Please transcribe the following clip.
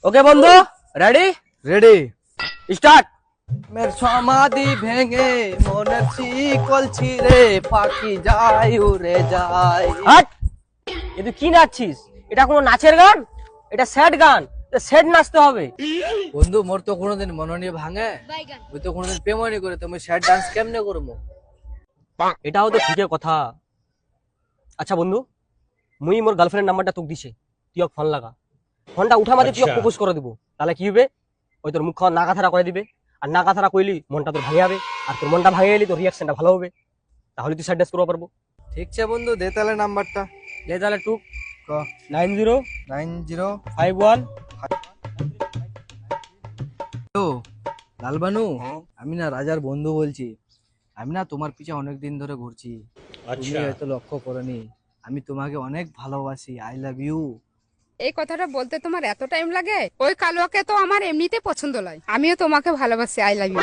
ওকে বন্ধু, ready ready. Start. মের সমাধি ভেঙে মনের শিকল ছিঁড়ে পাখি যায় উড়ে যায়। হাট, এ তুই কি নাচছিস? এটা কোনো নাচের গান? এটা স্যাড গান, স্যাড নাচতে হবে। বন্ধু মোর তো কোনোদিন মননি ভাঙে, ওই তো কোনোদিন প্রেমনি করে, তুমি স্যাড ডান্স কেমনে করবো? এটাও তো ঠিকই কথা। আচ্ছা বন্ধু, মুই মোর গার্লফ্রেন্ড নাম্বারটা তোকে দিছে, তুই ওকে ফোন লাগা। ফোনটা উঠা মাঝে তুই প্রপোজ করে দিব, তাহলে কি হবে? ওই তোর মুখ নাগাথারা করে দিবে, আর নাগাথারা কইলি মনটা তোর ভাঙে যাবে, আর তোর মনটা ভাঙে গেলি তোর রিয়াকশনটা ভালো হবে, তাহলে তুই স্যাড ডান্স করতে পারবো। ঠিক আছে বন্ধু, দে তাহলে নাম্বারটা। দে তাহলে টু ক 9051। 90। ও লালবানু, আমি না রাজার বন্ধু বলছি। আমি না তোমার পিছে অনেক দিন ধরে ঘুরছি, তুমি হয়তো লক্ষ্য করনি। আমি তোমাকে অনেক ভালোবাসি, আই লাভ ইউ। এই কথাটা বলতে তোমার এত টাইম লাগে? ওই কালুয়াকে তো আমার এমনিতে পছন্দ নয়, আমিও তোমাকে ভালোবাসি, আই লাভ ইউ।